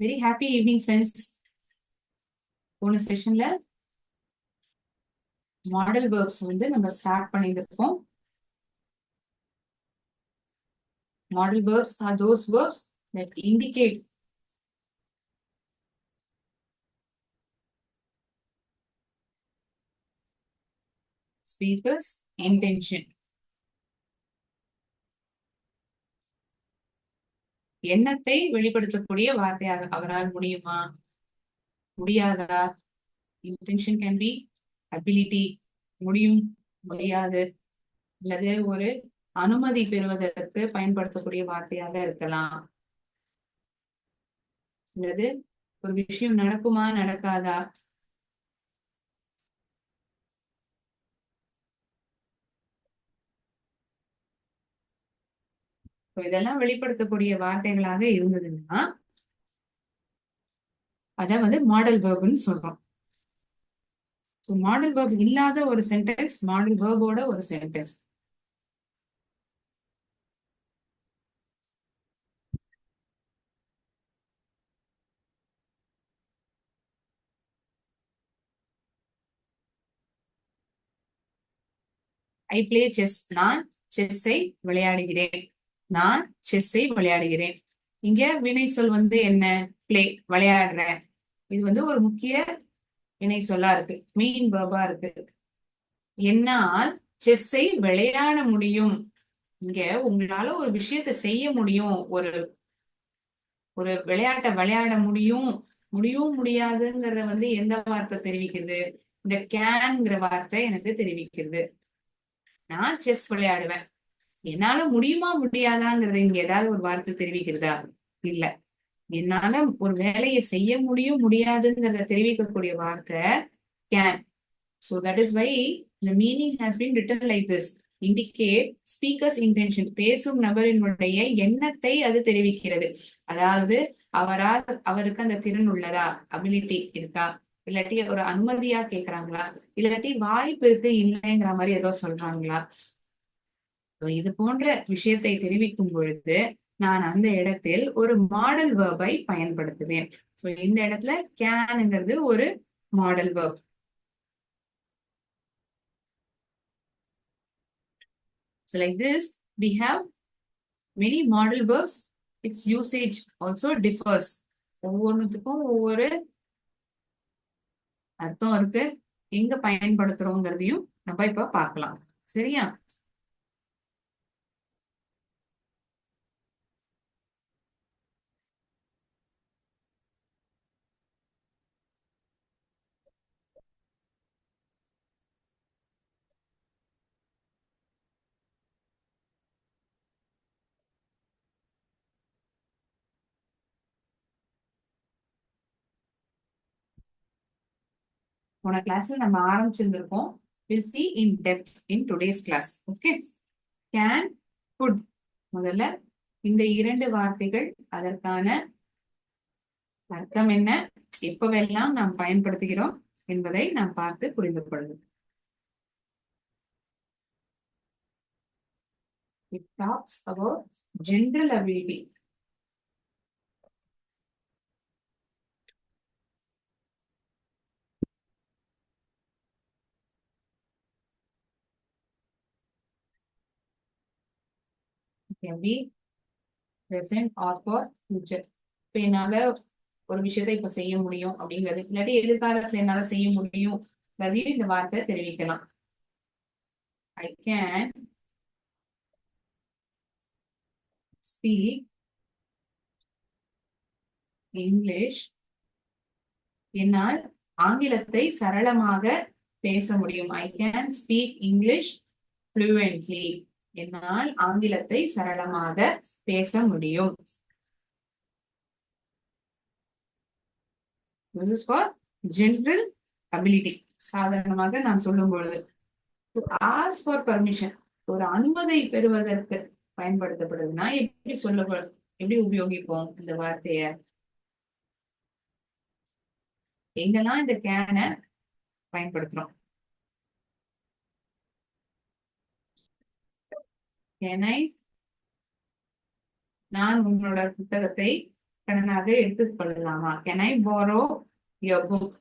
Very happy evening friends. போன செஷன்ல model verbs நம்ம start பண்ணியிருக்கோம். Model verbs are those verbs that indicate speaker's intention. எண்ணத்தை வெளிப்படுத்தக்கூடிய வார்த்தையாக அவரால் முடியுமா, முடியாதா? இன்டென்ஷன் கேன் பி அபிலிட்டி, முடியும், முடியாது, அல்லது ஒரு அனுமதி பெறுவதற்கு பயன்படுத்தக்கூடிய வார்த்தையாக இருக்கலாம், அல்லது ஒரு விஷயம் நடக்குமா நடக்காதா. இதெல்லாம் வெளிப்படுத்தக்கூடிய வார்த்தைகளாக இருந்ததுன்னா அத மாடல் வேர்ப்னு சொல்றோம். மாடல் வேர்ப் இல்லாத ஒரு சென்டென்ஸ் மாடல் வேர்போட ஒரு சென்டென்ஸ். I play chess. நான் செஸ்ஸை விளையாடுகிறேன். நான் செஸ்ஸை விளையாடுகிறேன். இங்க வினை சொல் என்ன? பிளே, விளையாடுறேன். இது ஒரு முக்கிய வினை சொல்லா இருக்கு, மெயின் வேர்பா இருக்கு. என்னால் செஸ்ஸை விளையாட முடியும். இங்க உங்களால ஒரு விஷயத்தை செய்ய முடியும், ஒரு ஒரு விளையாட்டை விளையாட முடியும். முடியும் முடியாதுங்கிறத எந்த வார்த்தை தெரிவிக்குது? இந்த கேன்ங்கிற வார்த்தை எனக்கு தெரிவிக்கிறது. நான் செஸ் விளையாடுவேன். என்னால முடியுமா முடியாதாங்கிறது இங்க ஏதாவது ஒரு வார்த்தை தெரிவிக்கிறதா? இல்ல. என்னால ஒரு வேலையை செய்ய முடியும் முடியாதுங்கிறத தெரிவிக்கக்கூடிய வார்த்தை can. So that is why the meaning has been written like this. Indicate speaker's intention. பேசும் நபரினுடைய எண்ணத்தை அது தெரிவிக்கிறது. அதாவது அவருக்கு அந்த திறன் உள்ளதா, அபிலிட்டி இருக்கா, இல்லாட்டி ஒரு அனுமதியா கேக்குறாங்களா, இல்லாட்டி வாய்ப்பு இருக்கு இல்லைங்கிற மாதிரி ஏதோ சொல்றாங்களா. இது போன்ற விஷயத்தை தெரிவிக்கும் பொழுது நான் அந்த இடத்தில் ஒரு மாடல் வேர்பை பயன்படுத்துவேன். சோ இந்த இடத்துல கேன்ங்கிறது ஒரு model verb. So like this, we have many modal verbs. Its usage also differs. ஒவ்வொன்றுத்துக்கும் ஒவ்வொரு அர்த்தம் இருக்கு. எங்க பயன்படுத்துறோங்கிறதையும் நம்ம இப்ப பார்க்கலாம். சரியா? போன கிளாஸ்ல நம்ம ஆரம்பிச்சிருந்திருக்கோம். We'll see in depth in today's class. Okay. Can, could. முதல்ல இந்த இரண்டு வார்த்தைகள் அதற்கான அர்த்தம் என்ன, எப்பவெல்லாம் நாம் பயன்படுத்துகிறோம் என்பதை நாம் பார்த்து புரிந்து கொள்ளும். It talks about general ability. It can be present or for future. இப்ப என்னால ஒரு விஷயத்தை இப்ப செய்ய முடியும் அப்படிங்கிறது, இல்லாட்டி எதிர்காலத்துல என்னால செய்ய முடியும் அதையும் இந்த வார்த்தை தெரிவிக்கலாம். I can speak English. என்னால் ஆங்கிலத்தை சரளமாக பேச முடியும். I can speak English fluently. என்னால் ஆங்கிலத்தை சரளமாக பேச முடியும். This is for general ability. சாதாரணமாக நான் சொல்லும் பொழுது. To ask for permission, ஒரு அனுமதி பெறுவதற்கு பயன்படுத்தப்படுதுன்னா எப்படி உபயோகிப்போம் இந்த வார்த்தைய? எங்கெல்லாம் இந்த கேனை பயன்படுத்துறோம்? Can I, நான் உங்களோட புத்தகத்தை கடனாக எடுத்துக் கொள்ளலாமா? Can I borrow your book?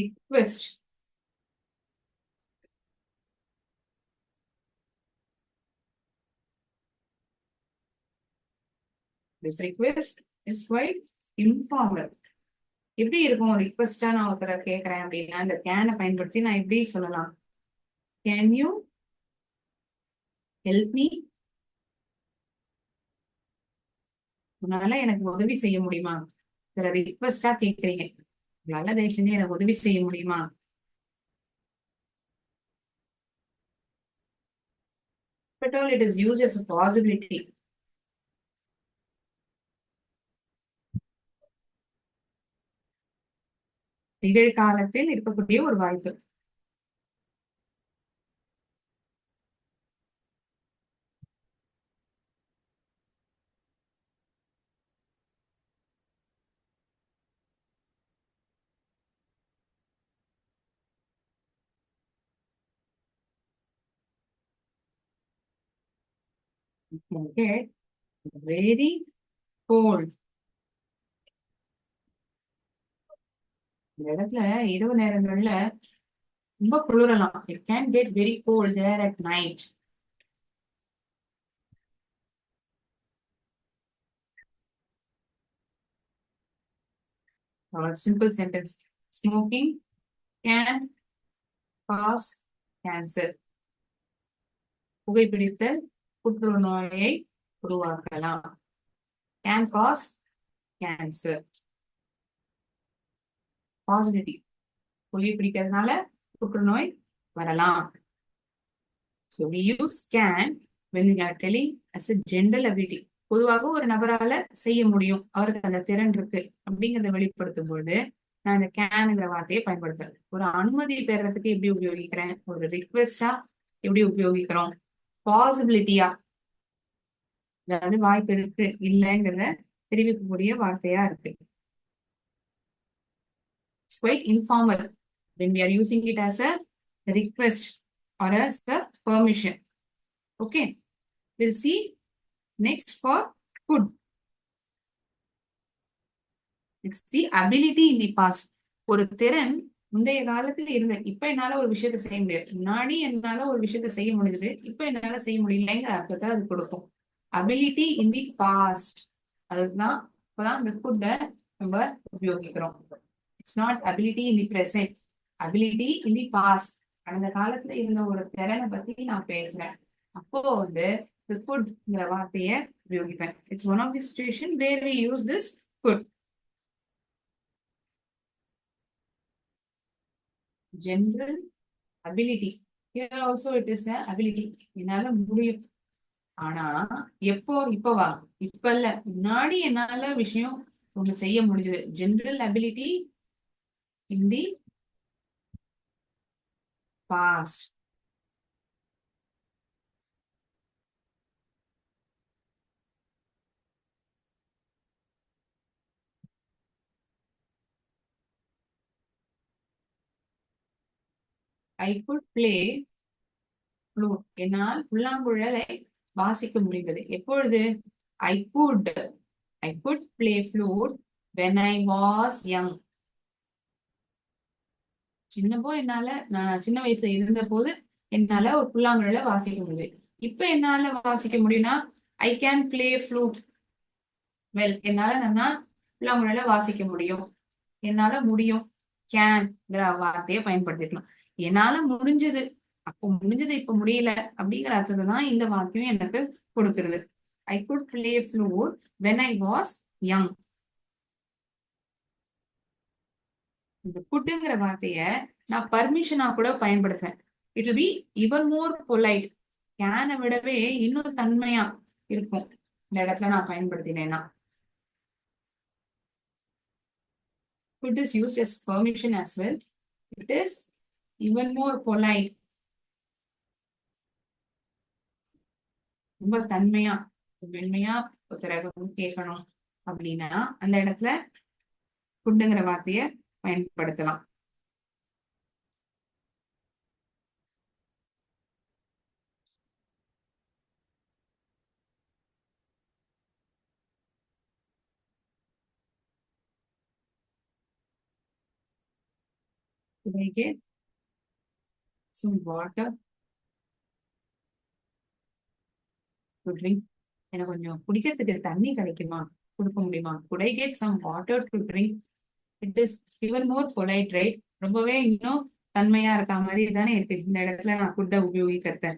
Request. This request is quite informal. எப்படி இருக்கும்? ரிக்வெஸ்டா நான் ஒருத்தரை கேட்கறேன் அப்படின்னா இந்த கேனை பயன்படுத்தி நான் எப்படி சொல்லலாம்? Can you help me? உன்னால எனக்கு உதவி செய்ய முடியுமா? ரிக்வெஸ்டா கேக்குறீங்க, உங்களால தயவு செஞ்சு எனக்கு உதவி செய்ய முடியுமா? But all it is used as a possibility. நிகழ்காலத்தில் இருக்கக்கூடிய ஒரு வாய்ப்பு. Okay. Very cold. இந்த இடத்துல இரவு நேரங்கள்ல ரொம்ப குளிரலாம். It can get very cold there at night. Or simple sentence. Smoking can cause cancer. புகைப்பிடித்தல் புற்றுநோயை உருவாக்கலாம். Can cause cancer. Possibility. புகைப்பிடிக்கிறதுனால புற்றுநோய் வரலாம். So we use can when we are telling as a general ability. பொதுவாக ஒரு நபரால செய்ய முடியும், அவருக்கு அந்த திறன் இருக்கு அப்படிங்கறத வெளிப்படுத்தும் பொழுது நான் இந்த கேன்ங்கிற வார்த்தையை பயன்படுத்துறேன். ஒரு அனுமதி பெறறதுக்கு எப்படி உபயோகிக்கிறேன்? ஒரு ரிக்வெஸ்டா எப்படி உபயோகிக்கிறோம்? பாசிபிலிட்டியா, அதாவது வாய்ப்பு இருக்கு இல்லைங்கிறத தெரிவிக்கக்கூடிய வார்த்தையா இருக்கு. It's quite informal when we are using it as a request or as a permission. Okay, we'll see next for could. It's the ability in the past. ஒரு திறன் முந்தைய காலத்துல இருந்த, இப்ப என்னால ஒரு விஷயத்த செய்ய முடியாது, முன்னாடி என்னால ஒரு விஷயத்த செய்ய முடியுது, இப்ப என்னால செய்ய முடியலைங்கிற அர்த்தத்தை அது கொடுக்கும். அபிலிட்டி இன் தி பாஸ்ட், அதுதான் இப்பதான் இந்த குட்ட நம்ம உபயோகிக்கிறோம். It's not ability in the present, ability in the past. கடந்த காலத்துல இருந்த ஒரு திறனை பத்தி நான் பேசுறேன், அப்போ வந்து could வார்த்தைய உபயோகிப்பேன். It's one of the situation where we use this could. General ability. Here also it is a ability. என்னால முடியும். ஆனா எப்போ? இப்பவா? இப்ப இல்ல, முன்னாடி என்னால விஷயம் ஒண்ணு செய்ய முடிஞ்சது. General ability in the past. I could play flute. என்னால் புல்லாங்குழலை வாசிக்க முடிந்தது. எப்பொழுது? I could play flute when I was young. சின்னப்போ என்னால, நான் சின்ன வயசுல இருந்த போது என்னால ஒரு புல்லாங்குழலை வாசிக்க முடியுது. இப்ப என்னால வாசிக்க முடியும்னா I can play flute well. என்னால நான் புல்லாங்குழலை வாசிக்க முடியும். என்னால முடியும், கேன்ங்கிற வார்த்தையை பயன்படுத்திக்கலாம். என்னால முடிஞ்சது, அப்போ முடிஞ்சது, இப்ப முடியல அப்படிங்கிற அர்த்தத்தை தான் இந்த வாக்கியம் எனக்கு கொடுக்கிறது. I could play flute when I was young. இந்த குட்டுங்கிற வார்த்தைய நான் பர்மிஷனா கூட பயன்படுத்துவேன். It will be even more polite. கேனை விடவே இன்னும் தன்மையா இருக்கும் இந்த இடத்துல நான் பயன்படுத்தினேன்னா. Could is used as permission as well. It is even more polite. ரொம்ப தன்மையா வெண்மையா ஒருத்தரை வந்து கேட்கணும் அப்படின்னா அந்த இடத்துல குண்டுங்கிற வார்த்தைய பயன்படுத்தலாம். Could I get some water to drink? எனக்கு கொஞ்சம் குடிக்கிறதுக்கு தண்ணி கிடைக்குமா, கொடுக்க முடியுமா? Could I get some water to drink? It is even more polite, right? ரொம்பவே இன்னும் தன்மையா இருக்க மாதிரி தானே இருக்கு இந்த இடத்துல நான் குட்ட உபயோகிக்கிறத.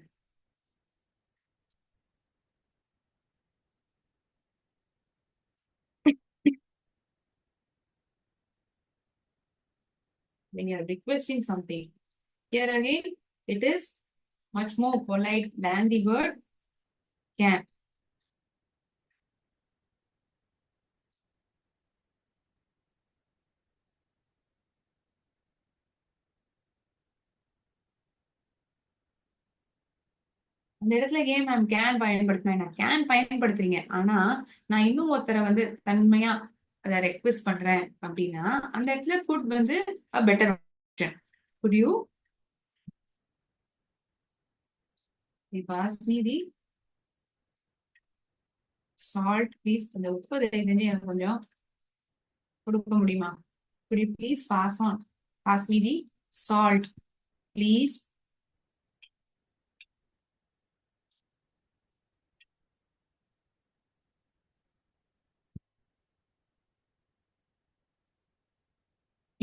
When you're requesting something, here again it is much more polite than the word can. அந்த இடத்துல ஏன் மேம் கேன் பயன்படுத்தினேன்? கேன் பயன்படுத்துறீங்க, ஆனா நான் இன்னும் ஒருத்தரை வந்து தன்மையா அதை ரெக்வெஸ்ட் பண்றேன் அப்படின்னா அந்த இடத்துல குட் வந்து a better option. Could you pass me the salt please? அந்த உப்பு தயவு செஞ்சு எனக்கு கொஞ்சம் கொடுக்க முடியுமா? Could you please pass me the salt please?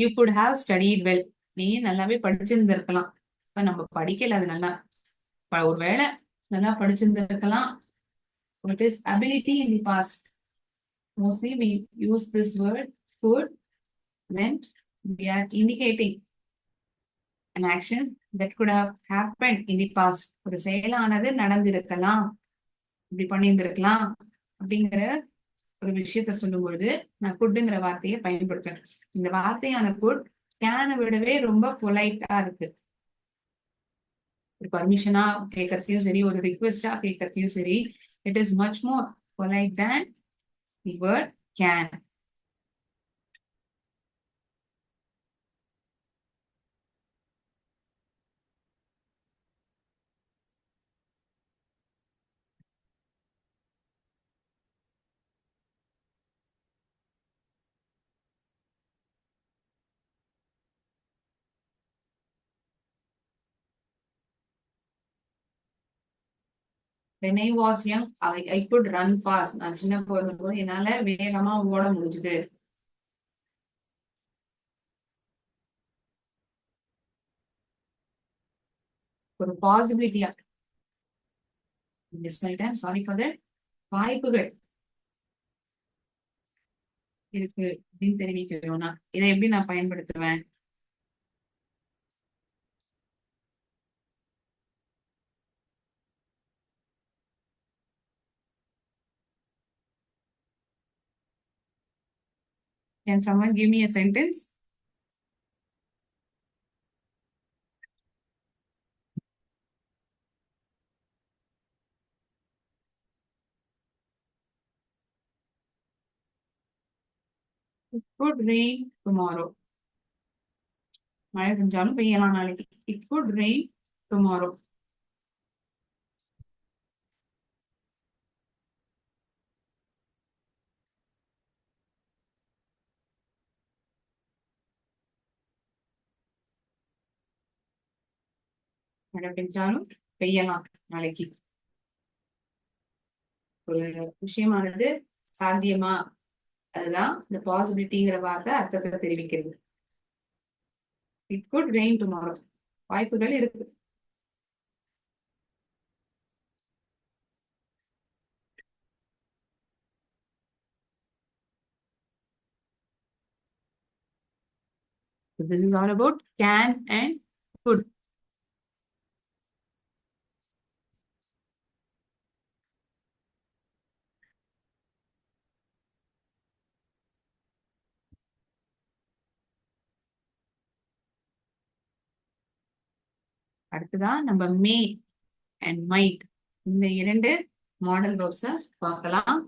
You could have studied well. நீ நல்லாவே படிச்சிருந்திருக்கலாம். இப்ப நம்ம படிக்கல, அது நல்லா ஒருவேளை நல்லா படிச்சிருந்திருக்கலாம். What is ability in the past? Mostly we use this word could when we are indicating an action that could have happened in the past. ஒரு செயலானது நடந்திருக்கலாம், இப்படி பண்ணியிருந்திருக்கலாம் அப்படிங்கிற ஒரு விஷயத்த சொல்லும் பொழுது நான் குட்ங்கிற வார்த்தையை பயன்படுத்துவேன். இந்த வார்த்தையான குட் கேனை விடவே ரொம்ப பொலைட்டா இருக்கு. ஒரு பர்மிஷனா கேட்கறதையும் சரி, ஒரு ரிக்வெஸ்டா கேட்கறதையும் சரி, it is much more polite than the word can. When I was young, I could run fast. நான் சின்ன பிறந்த போது என்னால வேகமா ஓட முடிஞ்சது. ஒரு பாசிபிலிட்டியா மிஸ் பண்ணிட்டேன், சாரி ஃபார் தட். வாய்ப்புகள் இருக்கு அப்படின்னு தெரிவிக்கணும்னா இதை எப்படி நான் பயன்படுத்துவேன்? Can someone give me a sentence? It could rain tomorrow. மழை பெஞ்சாலும் பெய்யலாம் நாளைக்கு. It could rain tomorrow. மழை பெஞ்சாலும் பெய்யலாம் நாளைக்கு. ஒரு விஷயமானது சாத்தியமா, அதுதான் இந்த பாசிபிலிட்டிங்கிற வார்த்தை அர்த்தத்தை தெரிவிக்கிறது. இட் குட் ரெயின் டுமாரோ, வாய்ப்புகள் இருக்கு. This is all about can and could. அடுத்ததான் நம்ம மே அண்ட் மைட், இந்த இரண்டு மாடல் வேர்ப்ஸ பார்க்கலாம்.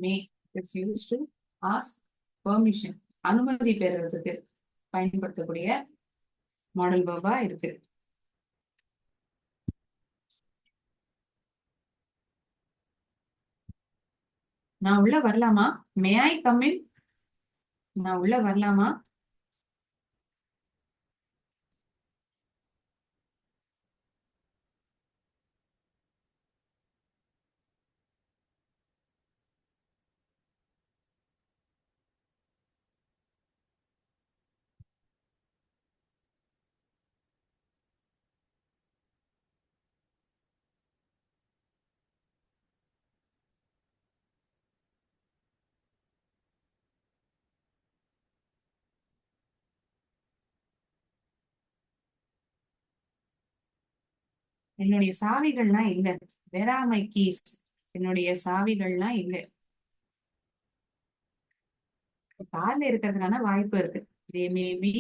May it's use to ask permission, அனுமதி பெறுறதுக்கு பயன்படுத்தக்கூடிய மாடல் வேர்பா இருக்கு. நான் உள்ள வரலாமா? May I come in? நான் உள்ள வரலாமா? என்னுடைய சாவிகள்லாம் எங்க? Where are my keys? என்னுடைய சாவிகள்லாம் எங்க? கார்ல இருக்கிறதுக்கான வாய்ப்பு இருக்கு. They may be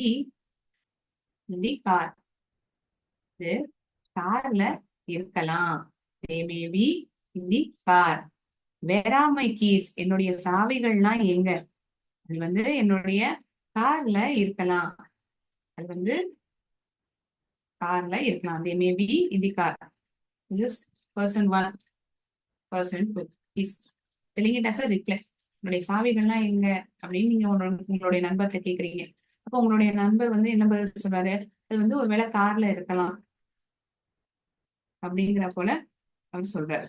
in the car. இது கார்ல இருக்கலாம். They may be in the car. Where are my keys? என்னுடைய சாவிகள்லாம் எங்க? அது வந்து என்னுடைய கார்ல இருக்கலாம். அது வந்து கார்ல இருக்கலாம். They may be in the car. This person one, person two is telling it as a reply. உங்களுடைய சாவிகள்லாம் எங்க அப்படின்னு நீங்க உங்களுடைய நண்பர்கிட்ட கேக்குறீங்க. அப்போ உங்களுடைய நண்பர் வந்து என்ன பதில் சொல்றாரு? அது வந்து ஒருவேளை கார்ல இருக்கலாம் அப்படிங்கிற போல அவர் சொல்றாரு.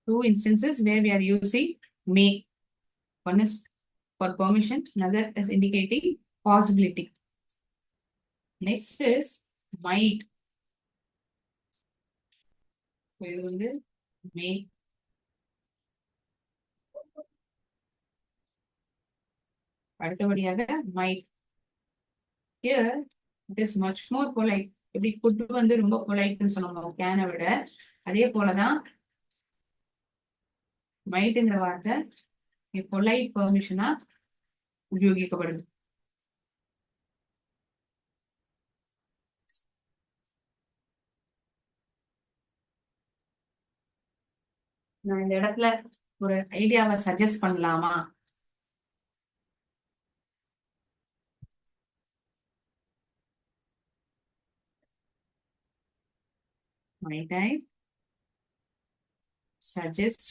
Two instances where we are using may. One is for permission, another is indicating possibility. Next is might. இது வந்து may. அடுத்தபடியாக might. Here it is much more polite. எப்படி குட் வந்து ரொம்ப பொலைட்னு சொன்னோம் கேனை விட, அதே போலதான் மைட்ங்கிற வார்த்தை பொலைட் பெர்மிஷனா உபயோகிக்கப்படுது. நான் இந்த இடத்துல ஒரு ஐடியாவை சஜஸ்ட் பண்ணலாமா? Might I suggest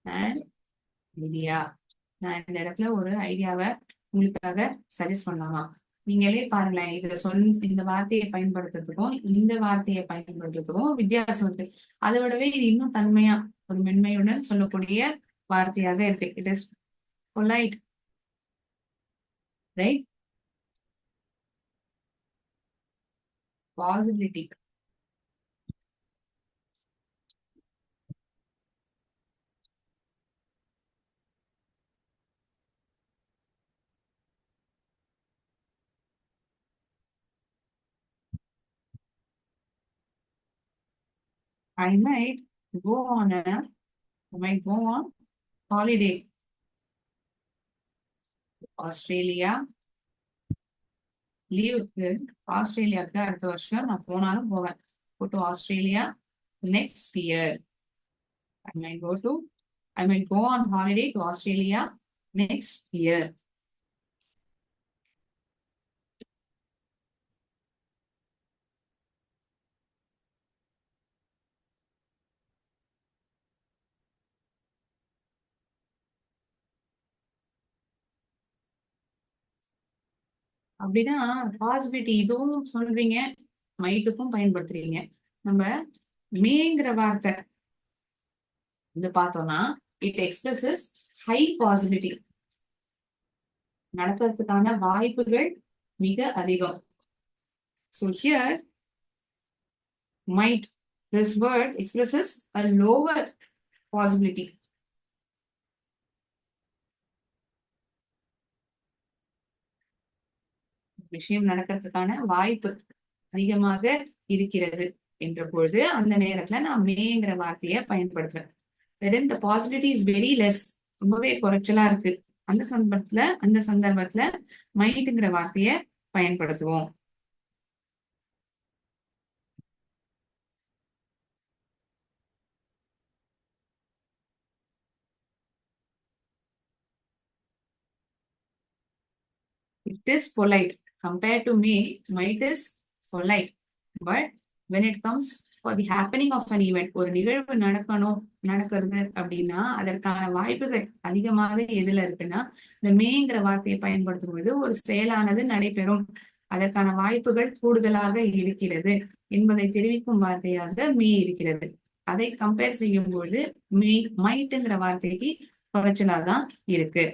an idea? நான் இந்த இடத்துல ஒரு ஐடியாவை உங்களுக்காக சஜஸ்ட் பண்ணலாமா? நீங்களே பாருங்களேன், இந்த வார்த்தையை பயன்படுத்துறதுக்கும் இந்த வார்த்தையை பயன்படுத்துறதுக்கும் வித்தியாசம் இருக்கு. அதை விடவே இது இன்னும் தன்மையா ஒரு மென்மையுடன் சொல்லக்கூடிய வார்த்தையாக இருக்கு. It is polite, right? Possibility. I might go on holiday Australia. லீவுக்கு ஆஸ்திரேலியாவுக்கு அடுத்த வருஷம் நான் போனாலும் போவேன். go to Australia next year. I might go on holiday to Australia next year. அப்படின்னா பாசிபிலிட்டி இதுவும் சொல்றீங்க, மைட்டுக்கும் பயன்படுத்துறீங்க. நம்ம மேங்கிற வார்த்தை வந்து பார்த்தோம்னா இட் எக்ஸ்பிரஸஸ் ஹை பாசிபிலிட்டி, நடக்கிறதுக்கான வாய்ப்புகள் மிக அதிகம். So here might, this word expresses a lower possibility. விஷயம் நடக்கிறதுக்கான வாய்ப்பு அதிகமாக இருக்கிறது என்ற பொழுது அந்த நேரத்துல நான் மேங்கிற வார்த்தையை பயன்படுத்துறேன். வெறும் இந்த பாசிபிலிட்டி இஸ் வெரி லெஸ், ரொம்பவே குறைச்சலா இருக்கு, அந்த சந்தர்ப்பத்துல மைட்டுங்கிற வார்த்தையை பயன்படுத்துவோம். It is polite. Compared to me, might is polite. But when it comes for the happening of an event, ஒரு நிகழ்வு நடக்கிறது அப்படின்னா அதற்கான வாய்ப்புகள் அதிகமாக எதுல இருக்குன்னா இந்த மேங்கிற வார்த்தையை பயன்படுத்தும் பொழுது ஒரு செயலானது நடைபெறும், அதற்கான வாய்ப்புகள் கூடுதலாக இருக்கிறது என்பதை தெரிவிக்கும் வார்த்தையாக மே இருக்கிறது. அதை கம்பேர் செய்யும் பொழுது மைட்டுங்கிற வார்த்தைக்கு குறைச்சலாதான் இருக்கு.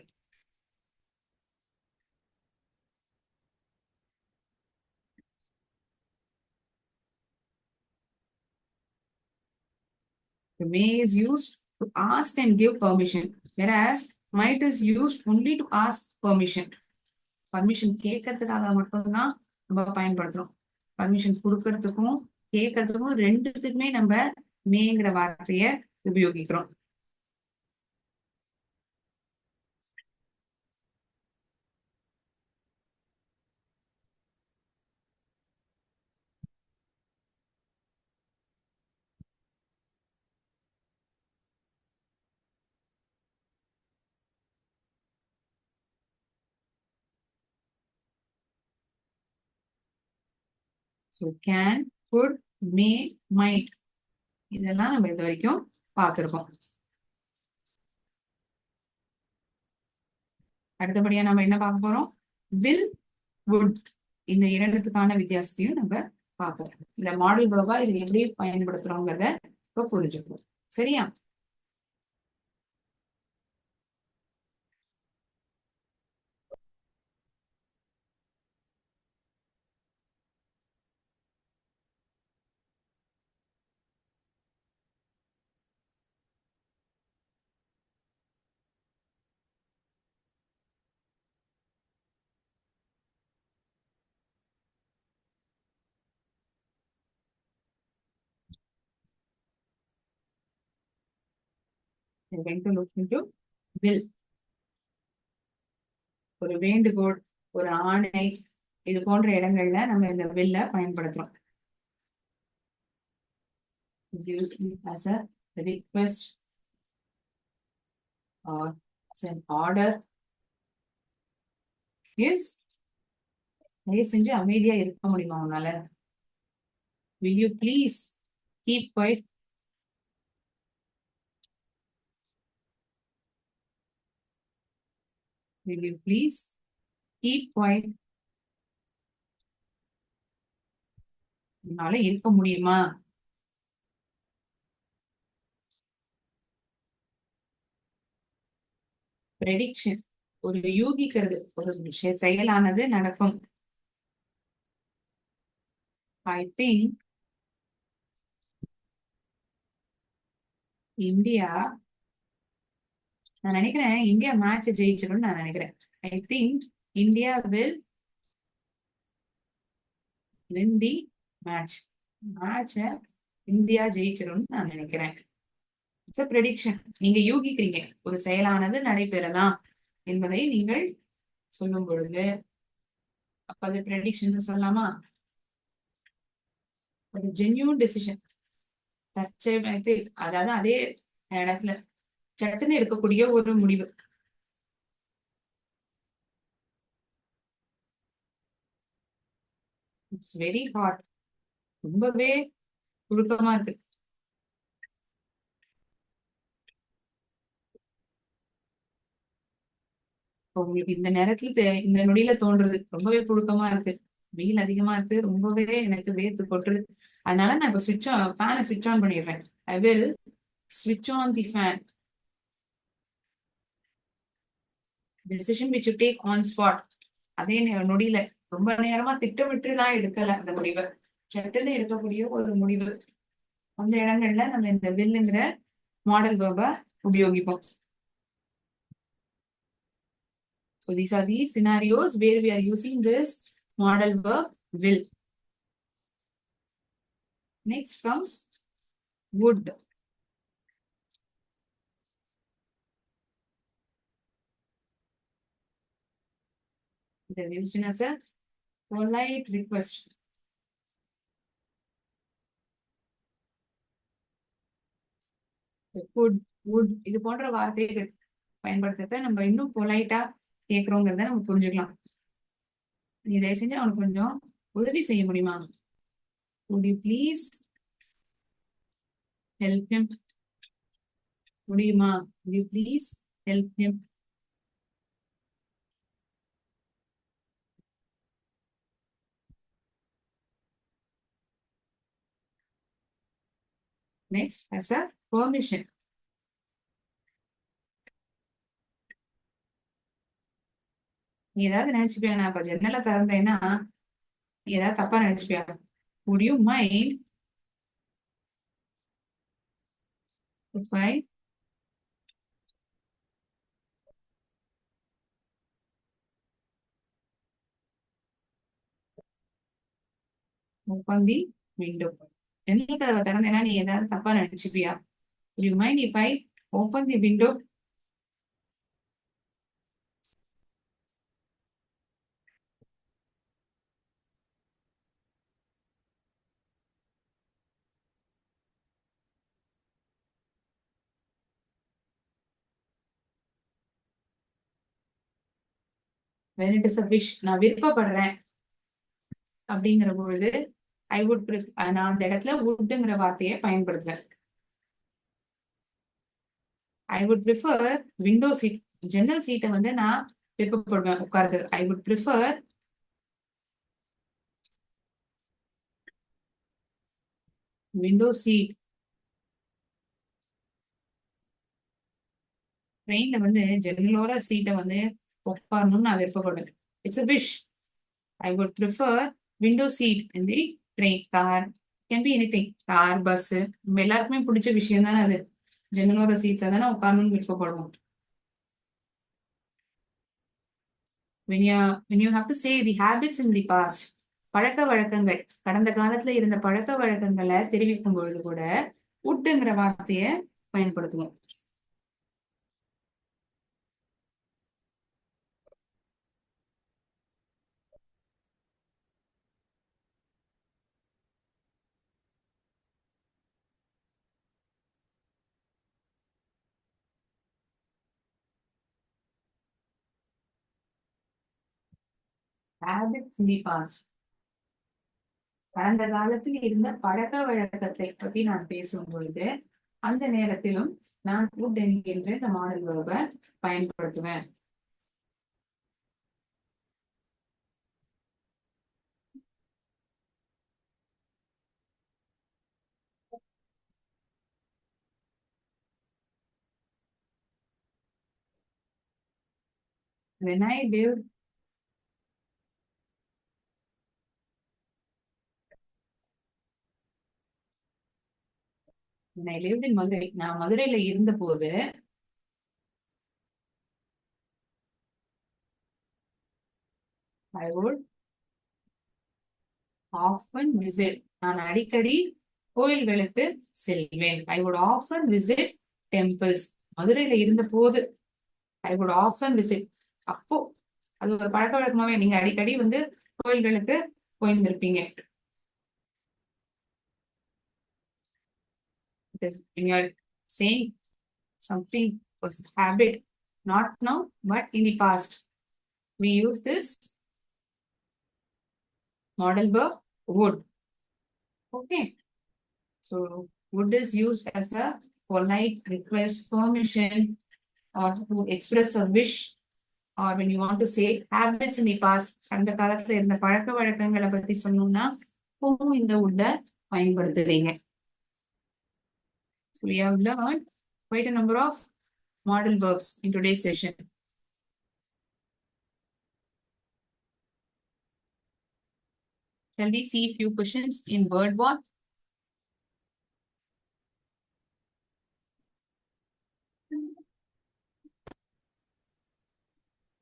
May is used to ask and give permission, whereas might is used only to ask permission. Permission கேட்கறதுக்காக மட்டும்தான் நம்ம பயன்படுத்துறோம். பர்மிஷன் கொடுக்கறதுக்கும் கேட்கறதுக்கும் ரெண்டுத்துக்குமே நம்ம மேங்கிற வார்த்தைய உபயோகிக்கிறோம். So can, good, May, might இதெல்லாம் நம்ம இது வரைக்கும் பார்த்திருக்கோம். அடுத்தபடியா நம்ம என்ன பார்க்க போறோம்? வில், வுட், இந்த இரண்டுத்துக்கான வித்தியாசத்தையும் நம்ம பார்ப்போம். இந்த மாடல் வேர்பா இது எப்படி பயன்படுத்துறோங்கிறத இப்ப புரிஞ்சுப்போம். சரியா? We're going to look into will. ஒரு வேண்டுகோள், ஒரு ஆணை, இது போன்ற இடங்கள்ல நம்ம இந்த வில்ல பயன்படுத்துறோம். It's used as a request or as an order. Yes, தயவு செஞ்சு அமைதியா இருக்க முடியுமா உன்னால? Will you please keep quiet? Will you please keep quiet? உன்னால இருக்க முடியுமா? ப்ரெடிக்ஷன், ஒரு யூகிக்கிறது, ஒரு செயலானது நடக்கும். I think இந்தியா, நான் நினைக்கிறேன் இந்தியா மேட்ச் ஜெயிச்சிடும் நான் நினைக்கிறேன். I think India will win the match. மேட்ச இந்தியா ஜெயிச்சிடும் நான் நினைக்கிறேன். It's a prediction. நீங்க யூகிக்கிறீங்க ஒரு செயலானது நடைபெறலாம் என்பதை நீங்கள் சொல்லும் பொழுது அப்ப அது ப்ரெடிக்ஷன் சொல்லலாமா? ஒரு ஜென்யூன் டெசிஷன், தற்செயல், அதாவது அதே இடத்துல சட்டுன்னு எடுக்கக்கூடிய ஒரு முடிவு. இட்ஸ் வெரி ஹாட், ரொம்பவே புழுக்கமா இருக்கு. உங்களுக்கு இந்த நேரத்துல இந்த நொடியில தோன்றது ரொம்பவே புழுக்கமா இருக்கு, வெயில் அதிகமா இருக்கு, ரொம்பவே எனக்கு வேர்த்து கொட்டுது. அதனால நான் இப்ப ஃபேனை சுவிட்ச் ஆன் பண்ணிடுறேன். I will switch on the fan. Decision which you take on spot. அதே நொடியில ரொம்ப நேரமா திட்டமிட்டு தான் எடுக்கல அந்த முடிவை, சட்டுன்னு எடுக்கக்கூடிய ஒரு முடிவு. அந்த இடங்கள்ல நம்ம இந்த வில்லுங்கிற மாடல் வேர்ப உபயோகிப்போம். So these are the scenarios where we are using this model verb will. Next comes would. It is used as a polite request. Could, would இது போன்ற வார்த்தைகள் பயன்படுத்துறத நம்ம இன்னும் பொலைட்டா கேட்கிறோங்கிறத நம்ம புரிஞ்சுக்கலாம். நீ தயவு செஞ்சு அவனுக்கு கொஞ்சம் உதவி செய்ய முடியுமா? Would you please help him? முடியுமா? Would you please help him? Next, as a permission. நீ ஏதாவது நினைச்சுப்பியா? நான் இப்ப ஜன்னலை திறந்தேன்னா நீ ஏதாவது தப்பா நினைச்சுப்பியா? Would you mind if I open the window? ஜன்னல் கதவை திறந்தேன்னா நீ ஏதாவது தப்பா நினைச்சுப்பியா? Would you mind if I open the window? When it is a wish, நான் விருப்பப்படுறேன் அப்படிங்கிற பொழுது ஐ வுட் நான் அந்த இடத்துல வுட்ங்கிற வார்த்தையை பயன்படுத்துவேன். I would prefer window seat. ஜன்னல் சீட்டை வந்து நான் விருப்பப்படுவேன் உட்கார்றது. I would prefer window seat. ட்ரெயின்ல வந்து ஜன்னலோர சீட்டை வந்து உட்காரணும்னு நான் விருப்பப்படுவேன். It's a wish. I would prefer window seat in the train, car, can be anything. Car, bus, நம்ம எல்லாருக்குமே பிடிச்ச விஷயம் தானே அது. ஜன்னலோர சீட்ல தானே உட்காரணும்னு விருப்பப்படுவோம். when you have to say the habits in the past, பழக்க வழக்கங்கள், கடந்த காலத்துல இருந்த பழக்க வழக்கங்களை தெரிவிக்கும் பொழுது கூட உட்டுங்கிற வார்த்தையை பயன்படுத்துவோம். habits in the past, கடந்த காலத்தில் இருந்த பழக்க வழக்கத்தை பத்தி நான் பேசும் பொழுது அந்த நேரத்திலும் நான் would என்கின்ற இந்த மாடல் வேர்பை பயன்படுத்துவேன். when I lived when I lived in Madurai, நான் மதுரையில இருந்த போது I would often visit, நான் அடிக்கடி கோயில்களுக்கு செல்வேன். I would often visit temples. மதுரையில இருந்த போது I would often visit. அப்போ அது ஒரு பழக்க வழக்கமாவே நீங்க அடிக்கடி வந்து கோயில்களுக்கு போயிருந்திருப்பீங்க. When you are saying something was habit, not now but in the past, we use this model verb would. Okay, so would is used as a polite request, permission, or to express a wish or when you want to say habits in the past, கடந்த காலத்துல இருந்த பழக்க வழக்கங்களை பத்தி சொன்னோம்னா இப்பவும் இந்த would பயன்படுத்துறீங்க. So we have learned quite a number of modal verbs in today's session. Shall we see a few questions in word wall?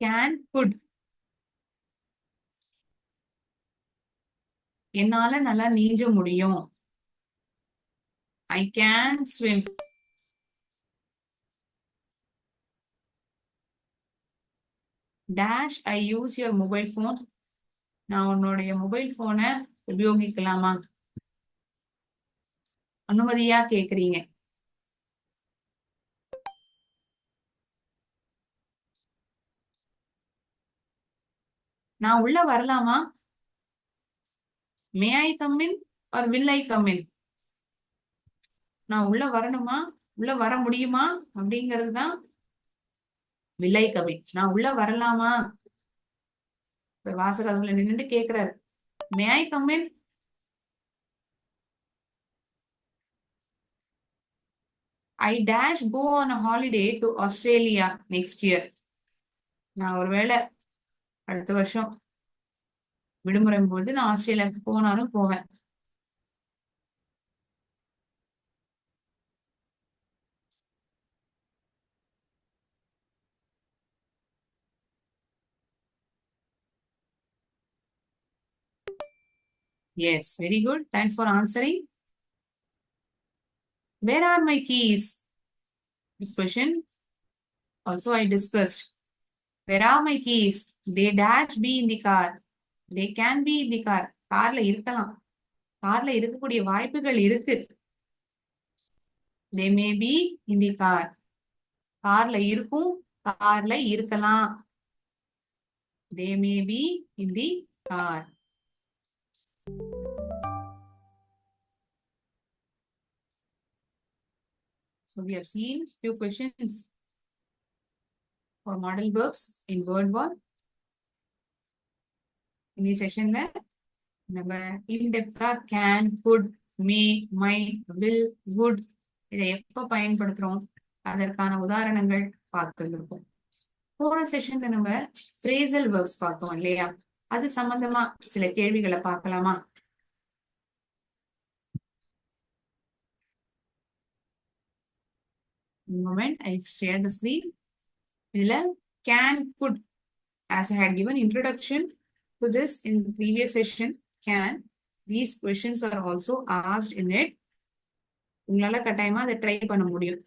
Can, could. என்னால நல்லா நீஞ்ச முடியும். I can swim. Dash, I use your mobile phone. நான் உன்னுடைய mobile போனை உபயோகிக்கலாமா? அனுமதியா கேக்குறீங்க. நான் உள்ள வரலாமா? May I come in or will I come in? நான் உள்ள வரணுமா, உள்ள வர முடியுமா அப்படிங்கிறது தான் will I come in. நான் உள்ள வரலாமா? வாசகத்துல நின்னுட்டு கேக்குறாரு. May I come in? I dash go on a holiday to Australia next year. நான் ஒருவேளை அடுத்த வருஷம் விடுமுறை போது நான் ஆஸ்திரேலியாவுக்கு போனாலும் போவேன். Yes, very good. Thanks for answering. Where are my keys? This question also I discussed. Where are my keys? They dash be in the car. They can be in the car. கார்ல இருக்கலாம். கார்ல இருக்கக்கூடிய வாய்ப்புகள் இருக்கு. They may be in the car. கார்ல இருக்கும், கார்ல இருக்கலாம். They may be in the car. So we have seen few questions for modal verbs in word wall. In this session, நம்ம in-depth can, could, may, might, will, would இதை எப்ப பயன்படுத்துறோம் அதற்கான உதாரணங்கள் பார்த்துருக்கோம். போன செஷன்ல நம்ம phrasal verbs பார்த்தோம் இல்லையா? அது சம்பந்தமா சில கேள்விகளை பார்க்கலாமா? Moment, I share the screen. இதுல can, could, as I had given introduction to this in the previous session, can, these questions are also asked in it. உங்களால கட்டாயமா அதை ட்ரை பண்ண முடியும்.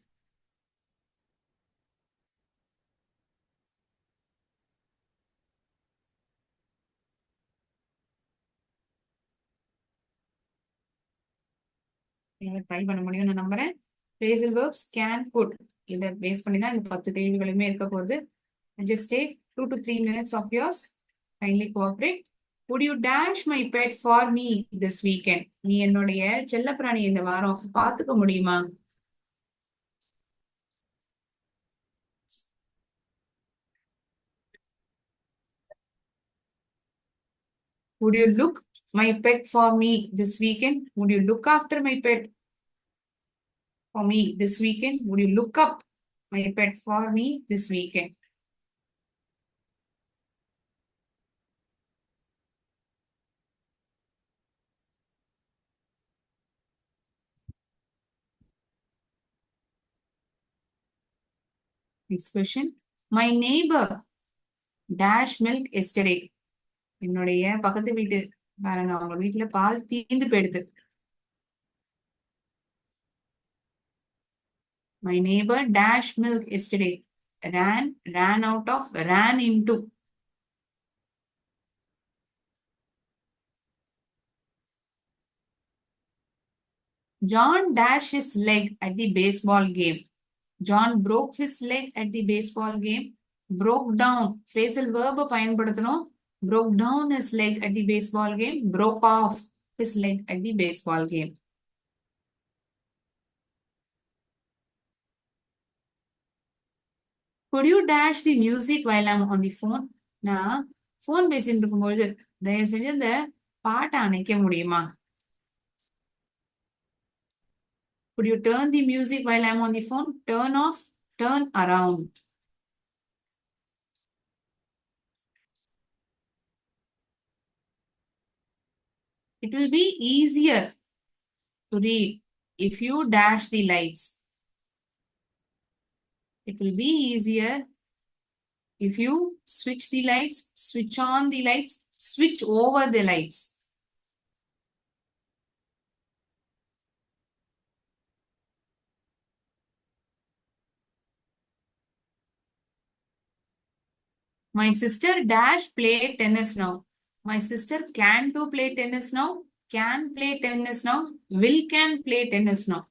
ட்ரை பண்ண முடியும் நான் நம்புறேன். phrasal verbs can, could இதை பேஸ் பண்ணி தான் இந்த 10 கேள்விகளுமே இருக்க போகுது. Just take 2 to 3 minutes of yours. Kindly cooperate. Would you dash my pet for me this weekend? நீ என்னுடைய செல்லப்பிராணி இந்த வாரம் பாத்துக்க முடியுமா? Would you look my pet for me this weekend? Would you look after my pet for me this weekend? Would you look up my pet for me this weekend? Next question. My neighbor dash milk yesterday. என்னுடைய பக்கத்து வீட்டுக்காரங்க அவங்க வீட்டுல பால் தீர்ந்து போயிடுது. My neighbor dash milk yesterday. Ran out of, ran into. John dashed his leg at the baseball game. John broke his leg at the baseball game. Broke down. Phrasal verb பயன்படுத்தணும். Broke down his leg at the baseball game. Broke off his leg at the baseball game. Could you dash the music while I'm on the phone? நான் phone பேசிட்டு இருக்கும்பொழுது தயவு செஞ்சு இந்த பாட்டை அணைக்க முடியுமா? Could you turn the music while I'm on the phone? Turn off, turn around. It will be easier to read if you dash the lights. It will be easier if you switch the lights, switch on the lights, switch over the lights. My sister dash play tennis now. My sister can to play tennis now. Can play tennis now. Will can play tennis now.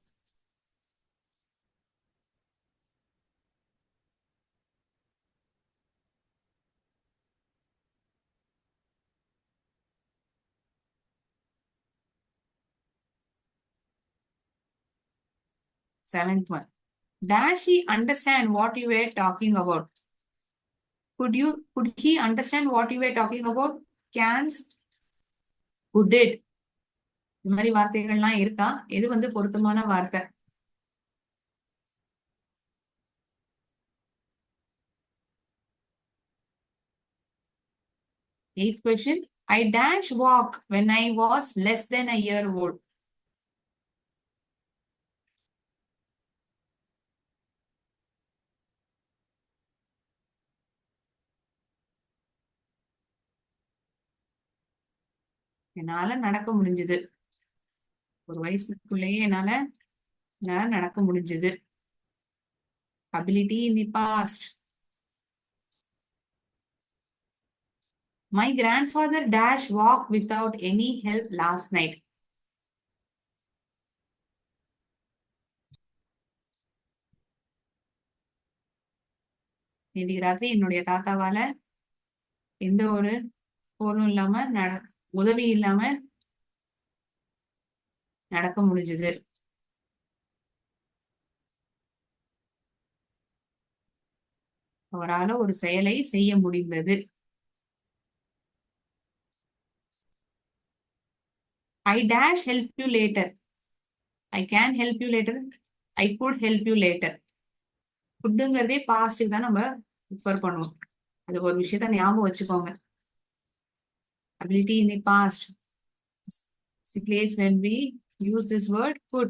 Seventh one. Dash he understand what you were talking about? Could he understand what you were talking about? Cans, could it? இந்த மாதிரி வார்த்தைகள்லாம் இருக்கா? எது வந்து பொருத்தமான வார்த்தை? Eighth question. I dash walk when I was less than a year old. என்னால நடக்க முடிஞ்சது. ஒரு வயசுக்குள்ளேயே என்னால நடக்க முடிஞ்சது. Ability in the past. My grandfather dash walk without any help last night. நேற்று ராத்திரி என்னுடைய தாத்தாவால எந்த ஒரு போரும் இல்லாம உதவி இல்லாம நடக்க முடிஞ்சது. அவரால ஒரு செயலை செய்ய முடிந்தது. I dash help you later. I can help you later. I could help you later. குட்ங்கிறதே பாஸ்டுக்கு தான் நம்ம ப்ரிஃபர் பண்ணுவோம். அது ஒரு விஷயத்த ஞாபகம் வச்சுக்கோங்க. Ability in the past. It's the place when we use this word could.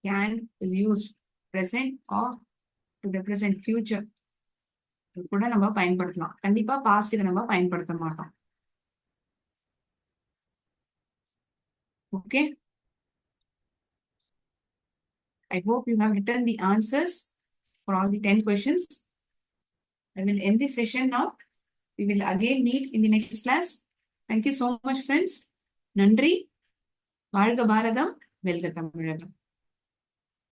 Can is used present or to represent future. இது கூட நம்ம பயன்படுத்தலாம். கண்டிப்பா பாஸ்டுக்கு நம்ம பயன்படுத்த மாட்டோம். Okay. I hope you have written the answers for all the 10 questions. I will end this session now. We will again meet in the next class. Thank you so much, friends. நன்றி. வாழ்க பாரதம், வெல்க தமிழகம்.